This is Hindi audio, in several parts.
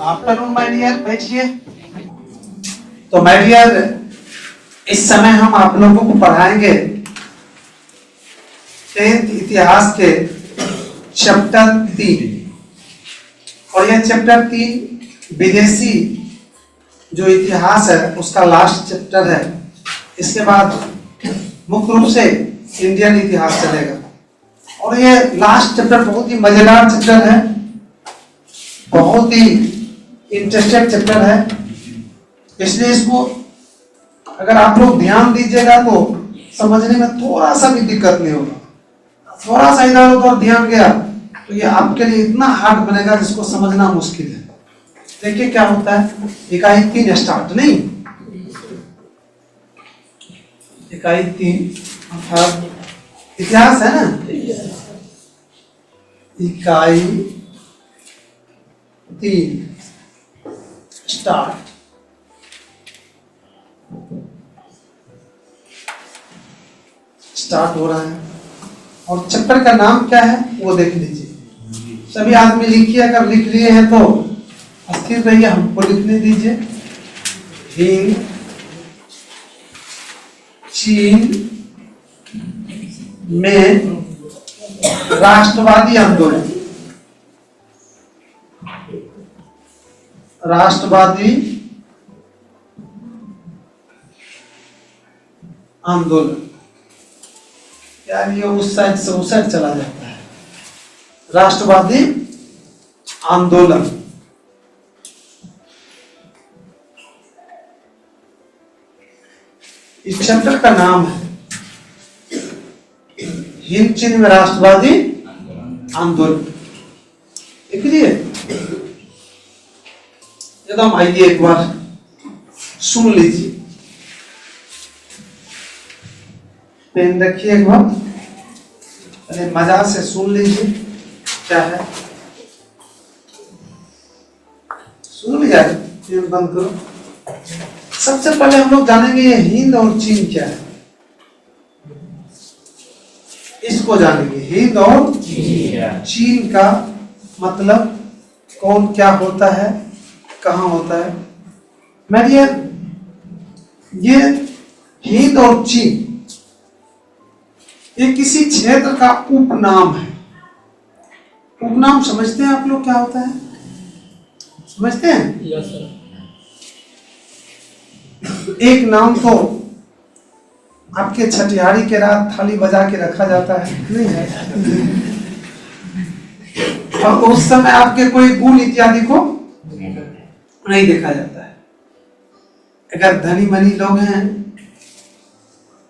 आफ्टरनून माय डियर, बैठिए। तो माय डियर, इस समय हम आप लोगों को पढ़ाएंगे 10th इतिहास के चैप्टर 3। और यह चैप्टर 3 विदेशी जो इतिहास है उसका लास्ट चैप्टर है। इसके बाद मुख्य रूप से इंडियन इतिहास चलेगा। और ये लास्ट चैप्टर बहुत ही मजेदार चैप्टर है, बहुत ही इंटरेस्टेड चैप्टर है। इसलिए इसको अगर आप लोग ध्यान दीजिएगा तो समझने में थोड़ा सा भी दिक्कत नहीं होगा। थोड़ा सा इधर उधर ध्यान गया तो ये आपके लिए इतना हार्ड बनेगा जिसको समझना मुश्किल है। देखिए क्या होता है। इकाई 3 स्टार्ट, नहीं इकाई 3 अर्थात इतिहास है ना। इकाई 3 स्टार्ट। स्टार्ट हो रहा है और चैप्टर का नाम क्या है वो देख लीजिए। सभी आदमी लिखिए, अगर लिख लिए हैं तो स्थिर रहिए, हमको लिखने दीजिए। हिंद चीन में राष्ट्रवादी आंदोलन। राष्ट्रवादी आंदोलन यार ये उस साइड से उस साइड चला जाता है। राष्ट्रवादी आंदोलन इस चैप्टर का नाम है। हिंद चीन में राष्ट्रवादी आंदोलन। देखिए एकदम, आइए एक बार सुन लीजिए। पेन रखिए, एक बार पहले मजा से सुन लीजिए क्या है। सुन लिया? पेन बंद करो। सबसे पहले हम लोग जानेंगे ये हिंद और चीन क्या है, इसको जानेंगे। हिंद और चीन का मतलब कौन क्या होता है, कहाँ होता है। मेरी ये हिंद और चीन ये किसी क्षेत्र का उपनाम है। उपनाम समझते हैं आप लोग क्या होता है? समझते हैं? Yes sir. एक नाम तो आपके छठियारी के रात थाली बजा के रखा जाता है, नहीं है? और उस समय आपके कोई गुण इत्यादि को नहीं देखा जाता है। अगर धनी मनी लोग हैं,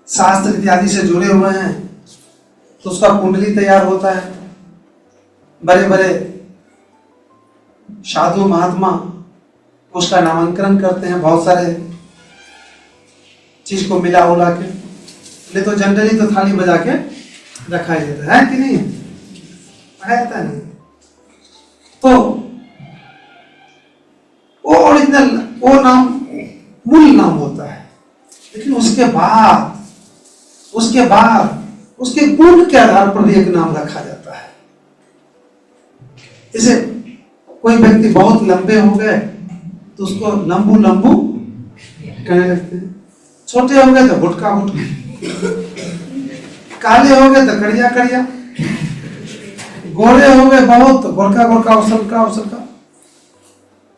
शास्त्र इत्यादि से जुड़े हुए हैं, तो उसका कुंडली तैयार होता है। बड़े बड़े साधु महात्मा उसका नामांकन करते हैं, बहुत सारे चीज को मिला उला के। नहीं तो जनरली तो थाली बजा के रखा ही जाता है कि नहीं? रहता नहीं। तो वो ओरिजिनल, वो नाम मूल नाम होता है। लेकिन उसके बाद उसके गुण के आधार पर भी एक नाम रखा जाता है। जैसे कोई व्यक्ति बहुत लंबे हो गए तो उसको लंबू लंबू कहने लगते हैं। छोटे हो गए तो गुटका गुटका, काले हो गए तो कड़िया कड़िया, गोरे हो गए बहुत तो गोरका गोरका, उसलका उसलका,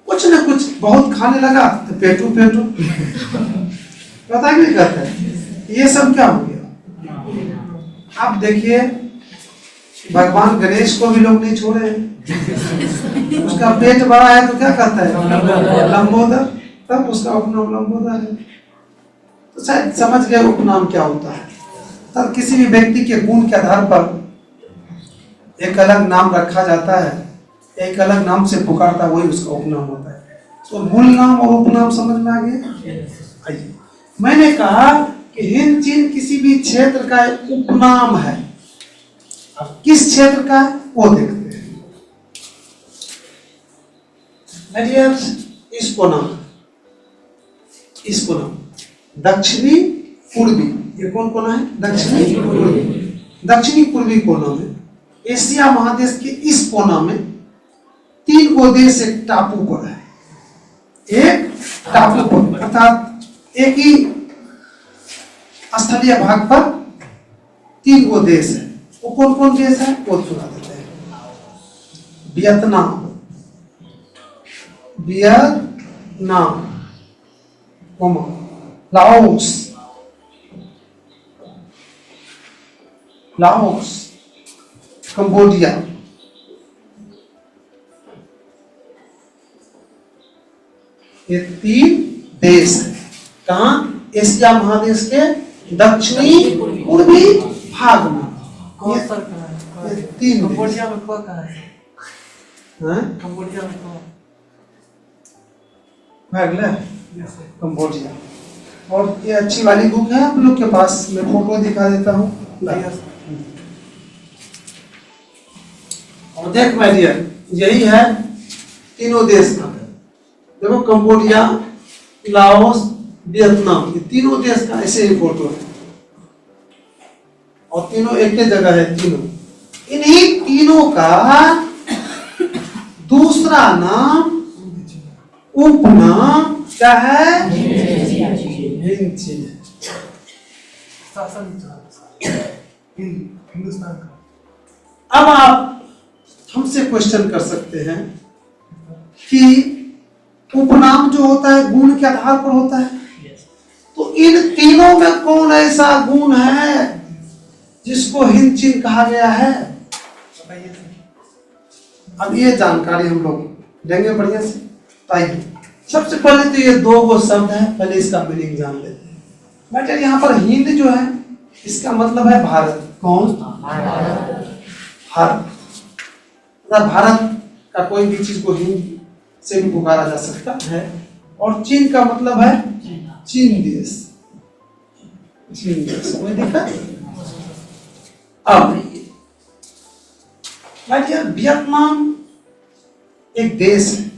कुछ न कुछ बहुत खाने लगा तो पेटू पेटू। पता नहीं करता है ये सब क्या हो गया। आप देखिए भगवान गणेश को भी लोग नहीं छोड़े। उसका पेट बड़ा है तो क्या करता है? लंबोदर। तब उसका उपनाम लंबोदर है। तो शायद समझ गए उपनाम क्या होता है। तब किसी भी व्यक्ति के गुण के आधार पर एक अलग नाम रखा जाता है, एक अलग नाम से पुकारता है, वही उसका उपनाम होता है। तो मूल नाम और उपनाम समझ में आ गया। आइए, मैंने कहा कि हिंद चीन किसी भी क्षेत्र का उपनाम है। अब किस क्षेत्र का है वो देखते हैं। इसको नाम दक्षिणी पूर्वी, ये कौन कोना है? दक्षिणी पूर्वी। दक्षिणी पूर्वी कोना में एशिया महादेश के इस कोना में 3 गो देश एक टापू पर है। एक टापू पर, अर्थात एक ही स्थलीय भाग पर 3 गो देश है। वो कौन कौन देश है वो सुना देते हैं। वियतनाम, लाओस, कंबोडिया, ये 3 देश है। कहाँ? एशिया महादेश के दक्षिणी पूर्वी भाग में। ये 3 कंबोडिया में कहाँ है? कंबोडिया में कंबोडिया। और ये अच्छी वाली बुक है आप लोग के पास, मैं फोटो दिखा देता हूँ। और देख माय डियर, यही है तीनों देश का। देखो कंबोडिया, लाओस, वियतनाम, ये तीनों देश का ऐसे ही फोटो है और तीनों एक ही जगह है। तीनों, इन्हीं तीनों का दूसरा नाम, उपनाम क्या है? हिंदुस्तान का। अब आप हमसे क्वेश्चन कर सकते हैं कि उपनाम जो होता है गुण के आधार पर होता है, तो इन तीनों में कौन ऐसा गुण है जिसको हिंद चीन कहा गया है? अब ये जानकारी हम लोग देंगे बढ़िया से। आइए, सबसे पहले तो ये 2 गो शब्द है, पहले इसका मीनिंग जान लेते हैं। बेटा यहाँ पर हिंद जो है इसका मतलब है भारत। कौन? भारत। भारत का कोई भी चीज को हिंद से भी पुकारा जा सकता है। और चीन का मतलब है चीन देश, चीन देश। कोई दिक्कत? अब वियतनाम एक देश है,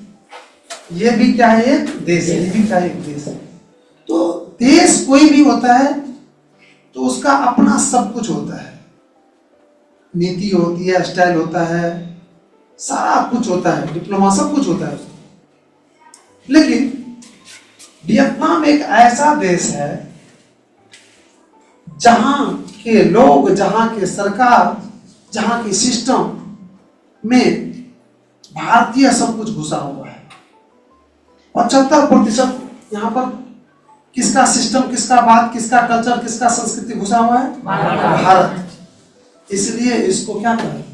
ये भी क्या है? एक देश है। ये भी क्या है? एक देश है। तो देश कोई भी होता है तो उसका अपना सब कुछ होता है, नीति होती है, स्टाइल होता है, सारा कुछ होता है, डिप्लोमा सब कुछ होता है। लेकिन वियतनाम एक ऐसा देश है जहां के लोग, जहां के सरकार, जहां के सिस्टम में भारतीय सब कुछ घुसा हुआ है। 75% यहाँ पर किसका सिस्टम, किसका बात, किसका कल्चर, किसका संस्कृति घुसा हुआ है? भारत। इसलिए इसको क्या कहें?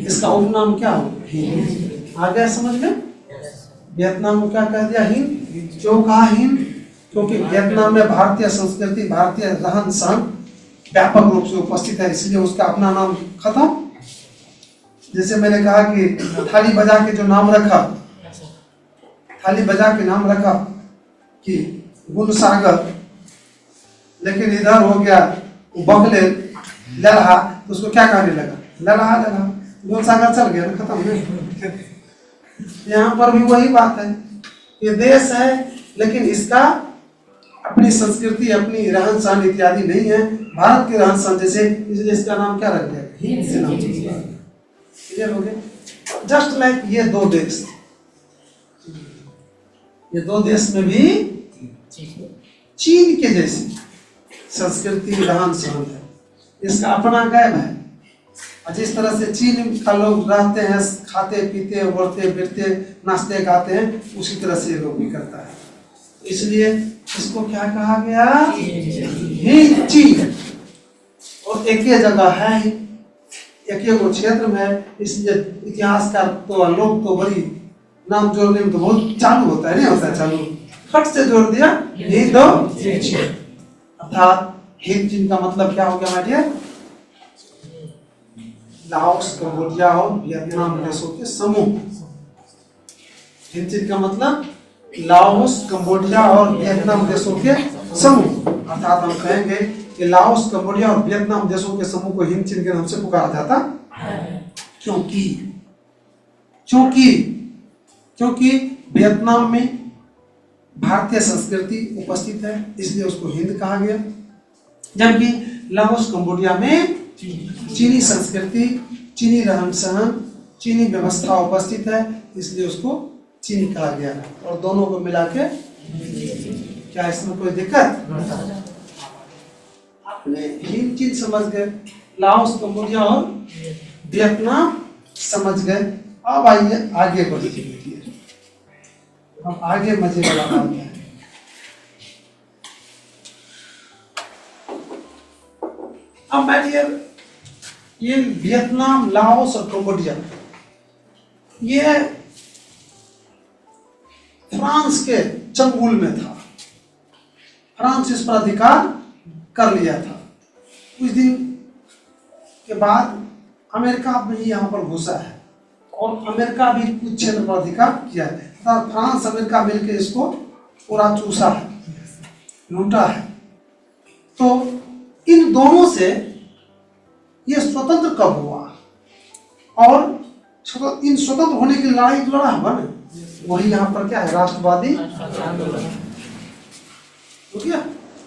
इसका उपनाम क्या हो? हिंद। आ गया समझ में? वियतनाम को क्या कह दिया? हिंद। क्यों कहा हिंद? क्योंकि वियतनाम में भारतीय संस्कृति, भारतीय रहन सहन व्यापक रूप से उपस्थित है, इसलिए उसका अपना नाम खत्म। जैसे मैंने कहा कि थाली बजा के जो नाम रखा, थाली बजा के नाम रखा कि गुणसागर, लेकिन इधर हो गया बगले लल्हा, तो उसको क्या कहने लगा? लल्हा लल्हा, गुणसागर चल गया ना, खत्म है। यहाँ पर भी वही बात है, ये देश है लेकिन इसका अपनी संस्कृति, अपनी रहन सहन इत्यादि नहीं है, भारत के रहन सहन जैसे, इसलिए इसका नाम क्या रख दिया? हिंद से नाम। क्लियर हो गया? जस्ट लाइक ये 2 देश, ये 2 देश में भी चीन के जैसी संस्कृति, रहन सहन है, इसका अपना गैब है। और जिस तरह से चीन का लोग रहते हैं, खाते पीते, उड़ते फिरते, नाचते गाते हैं, उसी तरह से ये लोग भी करता है। इसलिए इसको क्या कहा गया? हिंद चीन। और एक ही जगह है, एक ही क्षेत्र में है, इसलिए इतिहासकार तो लोग तो बड़ी नाम जोड़ने में तो बहुत चालू होता है, नहीं होता है चालू, फट से जोड़ दिया हिंद और चीन। अर्थात हिंद चीन का मतलब क्या हो गया माय डियर? लाओस, कंबोडिया और वियतनाम देशों के समूह। हिंद चीन का मतलब लाओस, कंबोडिया और वियतनाम देशों के समूह। अर्थात हम कहेंगे कि लाओस, कंबोडिया और वियतनाम देशों के समूह को हिंद चीन के नाम से पुकारा जाता है। क्योंकि वियतनाम में भारतीय संस्कृति उपस्थित है, इसलिए उसको हिंद कहा गया। जबकि लाओस, कंबोडिया में चीनी संस्कृति, चीनी रहन सहन, चीनी व्यवस्था उपस्थित है, इसलिए उसको चीन कहा गया है, और दोनों को मिला के क्या इसमें कोई दिक्कत? आपने हिंद चीन समझ गए, लाओस, कंबोडिया और वियतनाम समझ गए। अब आइए आगे बढ़िए, अब आगे मजे वाला बात है। अब मैं ये वियतनाम, लाओस और कंबोडिया ये फ्रांस के चंगुल में था। फ्रांस इस पर अधिकार कर लिया था। कुछ दिन के बाद अमेरिका भी यहाँ पर घुसा है, और अमेरिका भी कुछ क्षेत्र पर अधिकार किया है। फ्रांस अमेरिका मिलकर इसको पूरा चूसा है, लूटा है। तो इन दोनों से ये स्वतंत्र कब हुआ, और इन स्वतंत्र होने की लड़ाई लड़ा हुआ ना, वही यहाँ पर क्या है, राष्ट्रवादी आंदोलन हो गया।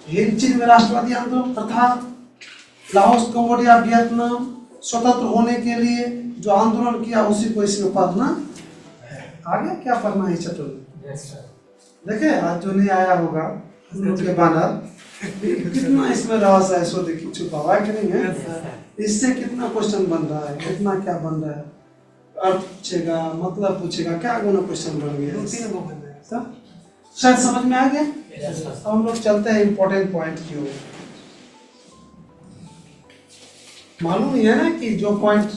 हिंद चीन में राष्ट्रवादी आंदोलन तथा लाओस, कंबोडिया, वियतनाम स्वतंत्र होने के लिए जो आंदोलन किया उसी को इसमें पढ़ना है। आगे क्या पढ़ना है चतुर? देखे आज जो नहीं आया होगा उनके बानर, कितना इसमें रहस्य है, सो देखिए छुपा हुआ है कि नहीं है। इससे कितना क्वेश्चन बन रहा है, कितना क्या बन रहा है, अर्थ पूछेगा, मतलब पूछेगा, क्या गुना क्वेश्चन बन गया। शायद समझ में आ गया। अब हम लोग चलते हैं इंपॉर्टेंट पॉइंट की ओर। मालूम ही है ना कि जो पॉइंट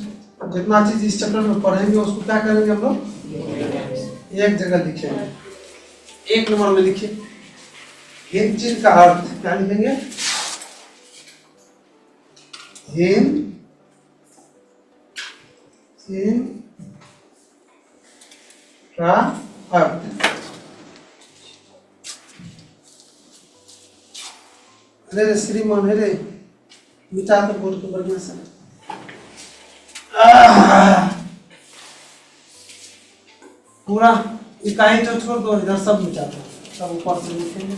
जितना चीज इस चैप्टर में पढ़ेंगे उसको क्या करेंगे हम लोग, एक जगह लिखेंगे, एक नंबर में लिखिए। हिंद चीन का अर्थ क्या लिखेंगे? हिंद चीन का अर्थ। अरे श्रीमान, अरे मिटा तो बोर्ड को बढ़िया से। पूरा इकाई जो छोड़ दो, इधर सब मिटा दो, सब ऊपर से लिखेंगे।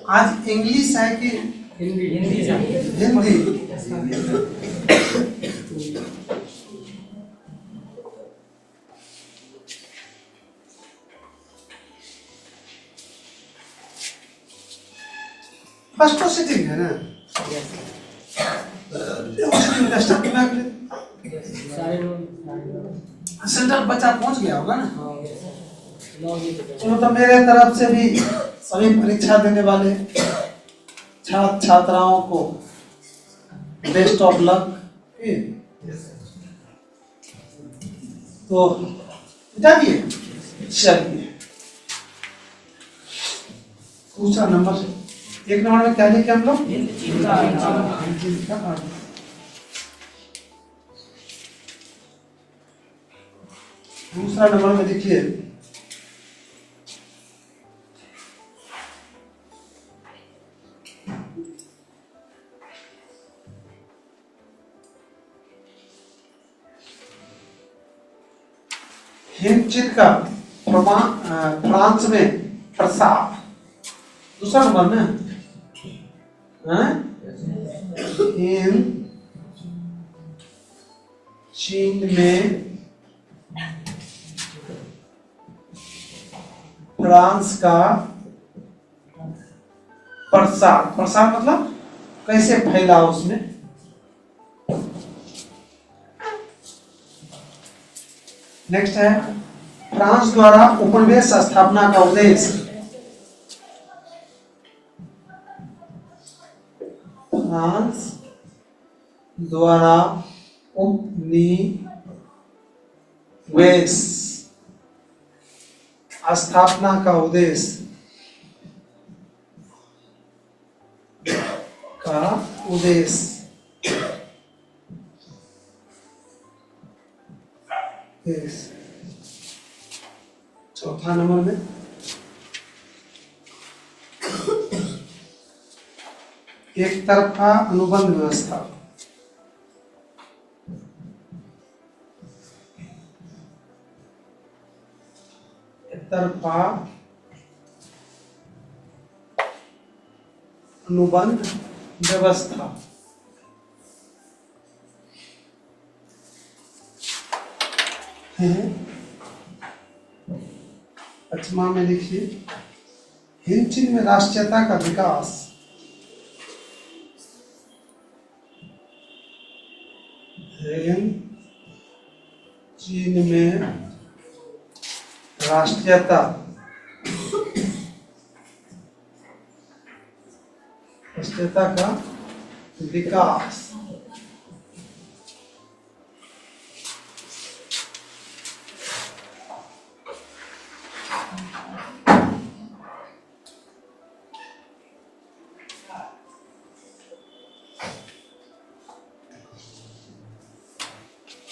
आज इंग्लिश है कि हिंदी? हिंदी। फर्स्ट सिटिंग है ना? सेंटर बच्चा पहुंच गया होगा ना? तो मेरे तरफ से भी सभी परीक्षा देने वाले छात्र छात्राओं को बेस्ट ऑफ लक। तो जाइए, चलिए दूसरा नंबर, एक नंबर में क्या लिखे हम लोग? दूसरा नंबर में देखिए, हिंद चीन का फ्रांस में प्रसार। दूसरा नंबर में हिंद चीन में फ्रांस का प्रसार। प्रसार मतलब कैसे फैला उसमें। नेक्स्ट है फ्रांस द्वारा उपनिवेश स्थापना का उद्देश्य। फ्रांस द्वारा उपनिवेश स्थापना का उद्देश्य चौथा नंबर में एक तरफा अनुबंध व्यवस्था। एकतरफा अनुबंध व्यवस्था। पचमा में लिखिए हिंद चीन में राष्ट्रीयता का विकास। हिंद चीन में राष्ट्रीयता का विकास।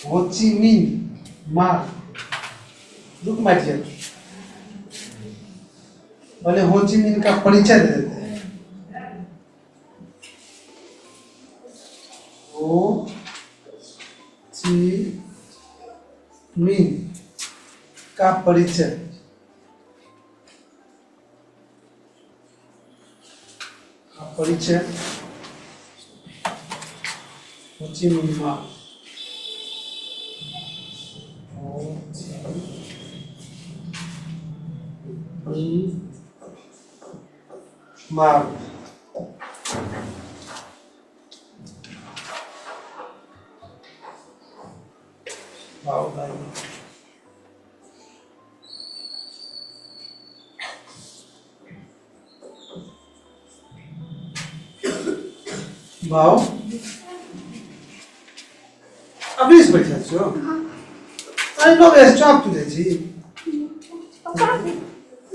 हो ची मिन्ह मार्ग। रुक बैठिए, पहले हो ची मिन्ह का परिचय दे देते हैं। हो ची मिन्ह का परिचय। हो ची मिन्ह मार्ग। मार्ग भाव अभी इस बैठा छो। आई नो स्टॉप टू जी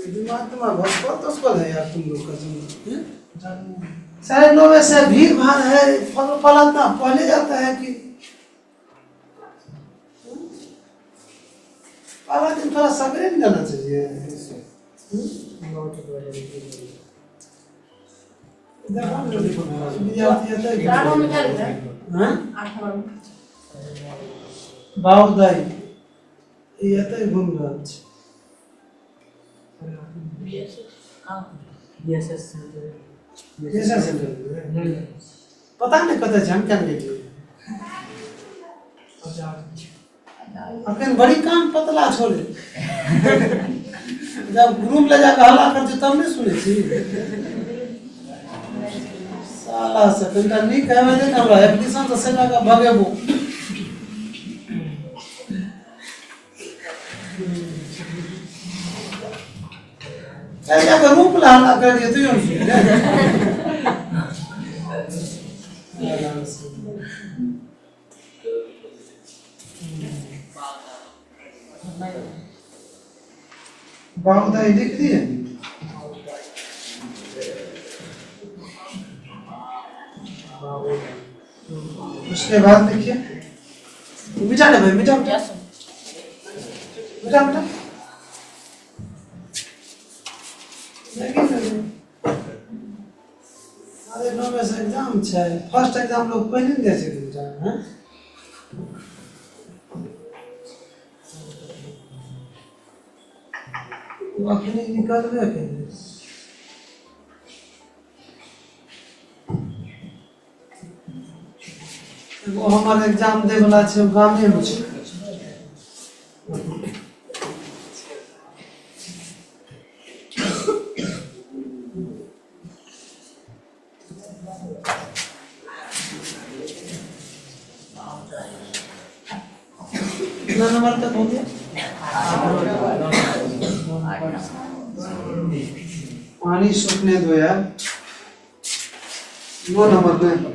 दिमाग तुम्हारा बहुत तो उसको है यार, तुम लोग का सारे लोग ऐसे भीड़ भाड़ है, फलाना पहले जाता है कि पहला दिन थोड़ा सवेरे नहीं जाना चाहिए। बाउदाई ये तो घूम रहा है। पता नहीं कत हम क्या अखन बड़ी कान पतला छोड़े जब ग्रुप ले जाकर हल्ला कर तब नहीं सुने साला से कनिटा नहीं कहवे दे हमरा एप्लीकेशन से सेना का भगेबो। ऐसा का रूप लाना कर दिए तो यूं बाउदाई लिख दिए। उसके बाद देखिए मिटा ले भाई, मिटा मिटा मिटा मिटा। अरे नो वैसे एग्जाम छै, फर्स्ट एग्जाम लोग पहले दे छै एग्जाम हैं। वो अखनी निकलबे के वो हमारे एग्जाम दे वाला छै गामे में छै। कितना नंबर तक हो गया? पानी सूखने दो यार, 9 नंबर में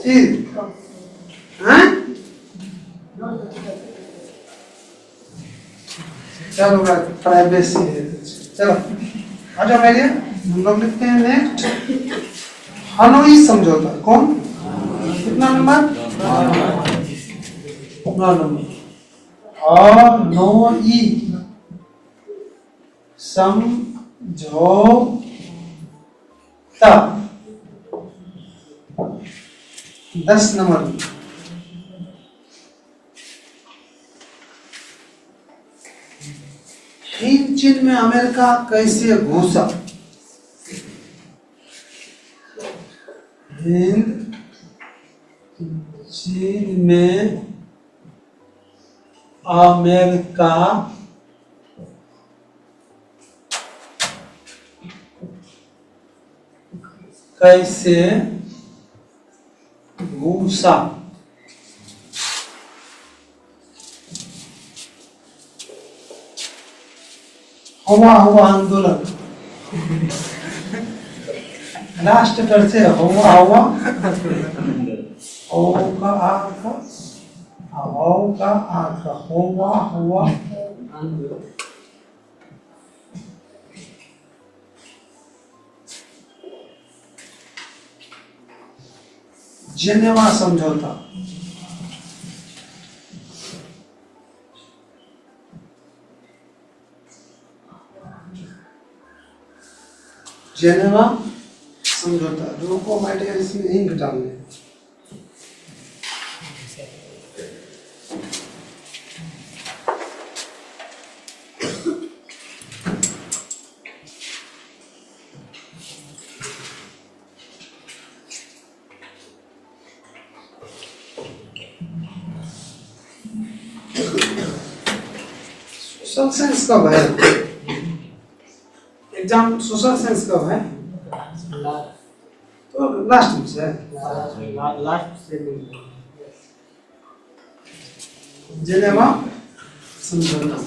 ठीक है। चलो प्राइवेसी है, चलो आ जाओ मेरे। हम लोग लिखते हैं नेक्स्ट हनोई समझौता। कौन कितना नंबर? 9 नंबर। हनोई समझौता तब 10 नंबर हिंद चीन में अमेरिका कैसे घुसा? हिंद चीन में अमेरिका कैसे घुसा? हुआ आंदोलन लास्ट कर से हुआ हुआ जेनेवा समझौता जेनेवा समझौता रुको माय डियर इसमें इंक डालने सोशल साइंस कब है? एग्जाम सोशल साइंस कब है? तो लास्ट में से लास्ट से जेनेवा समझौता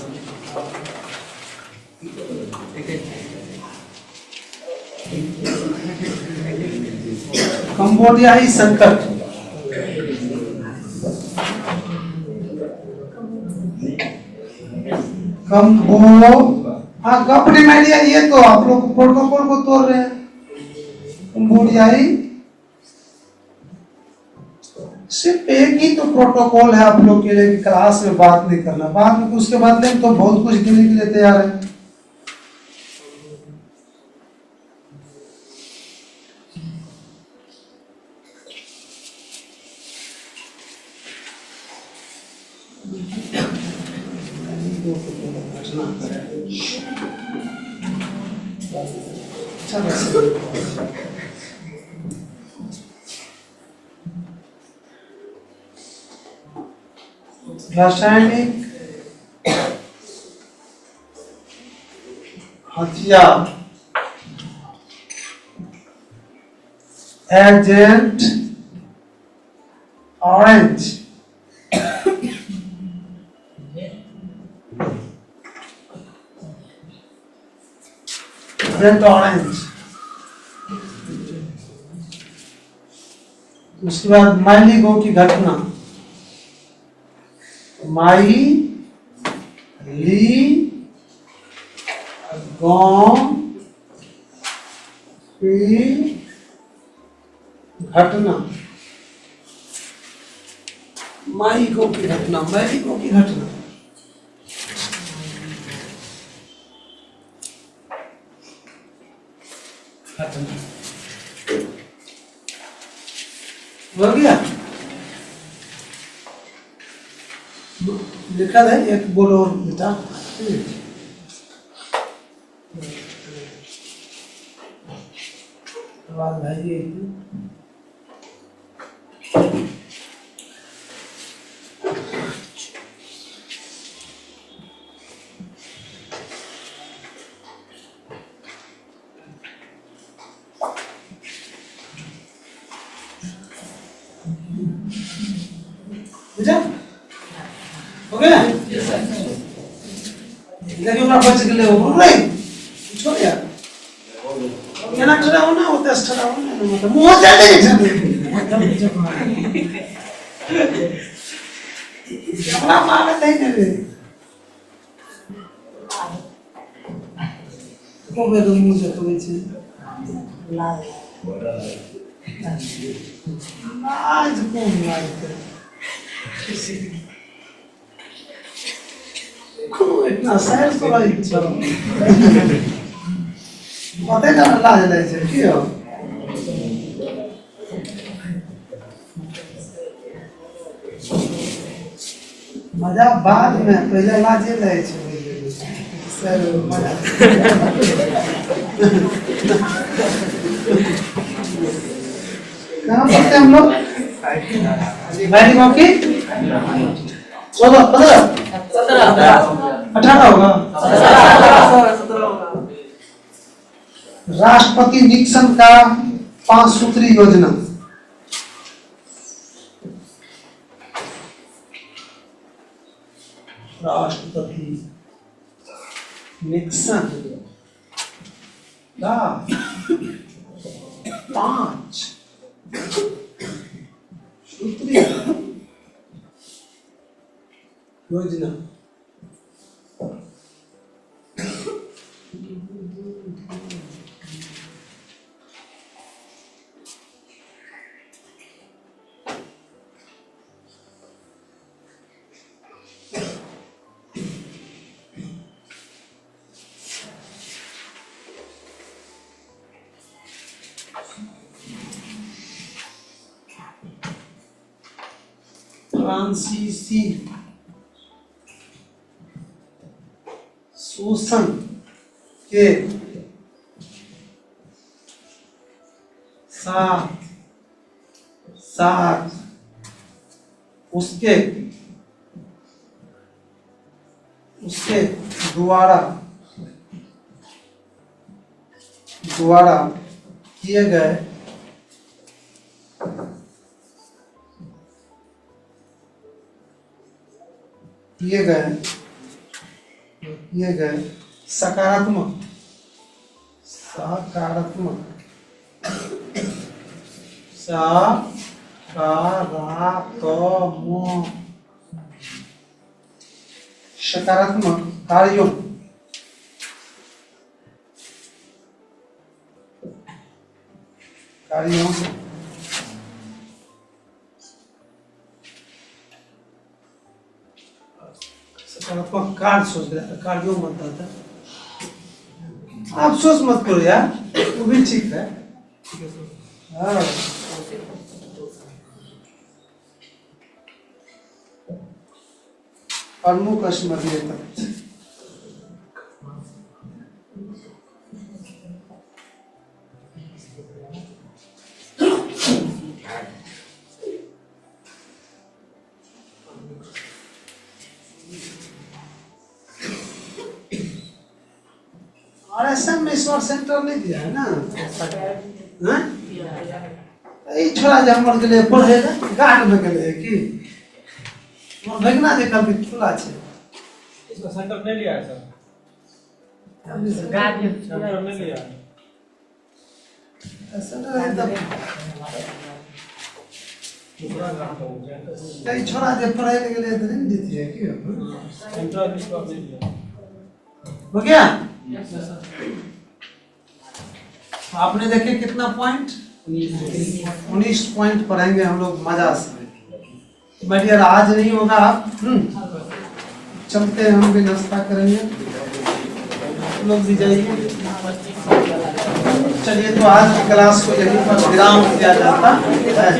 कंबोडियाई संकट हाँ कंपनी में ये तो आप लोग प्रोटोकॉल को तोड़ रहे हैं। कंबोडियाई सिर्फ एक ही तो प्रोटोकॉल है आप लोग के लिए कि क्लास में बात नहीं करना, बाद में उसके बाद में तो बहुत कुछ देने के लिए तैयार है। रासायनिक हथियार एजेंट ऑरेंज एजेंट ऑरेंज। उसके बाद माइली गो की घटना, माई ली गॉन की घटना, माई गो की घटना, माई गो की घटना। हो गया लिखा है एक बोलो और बेटा आवाज भाई बुझा हो गया देखिए अपना बच के ले वो बोल रही छोड़ यार ये ना खड़ा हो ना वो टेस्ट खड़ा हो ना मतलब मुंह चले अपना मार नहीं दे रे को बे मुंह से तो छे लाज लाज को मारते इतना सहज तो भाई चलो पता है ना लाज ले से क्यों मजा बाद में, पहले लाजे रहे छे सर मजा। कहाँ पढ़ते हम लोग? भाई की 14 15 18 होगा। राष्ट्रपति निक्सन का 5 सूत्री योजना। राष्ट्रपति निक्सन का 5 सूत्री योजना। फ्रांसीसी शोषण के साथ साथ उसके द्वारा किए गए सकारात्मक कार्यों सकारात्मक कार्यों बनता था। आप सोच मत करो यार, वो भी ठीक है। हाँ प्रमुख स्मरणीय तथ्य। और ऐसा में ईश्वर सेंटर नहीं दिया है ना? हाँ? ये छोड़ा जा मर के लिए पढ़े ना गार्ड में के लिए कि मोर भगना जे कभी खुला छे। इसका सेंटर नहीं लिया है सर। गार्ड सेंटर नहीं लिया है। सेंटर है तब दूसरा काम तो कई छोड़ा जे पढ़ाई के लिए तो नहीं देती है क्यों? सेंटर इसका नहीं लिया। हो गया? Yes sir. आपने देखे कितना पॉइंट? 19 पॉइंट पढ़ेंगे हम लोग मजा से। बढ़िया आज नहीं होगा। चलते हैं, हम भी नाश्ता करेंगे, लोग भी जाइए। चलिए तो आज की क्लास को यहीं पर विराम दिया जाता है।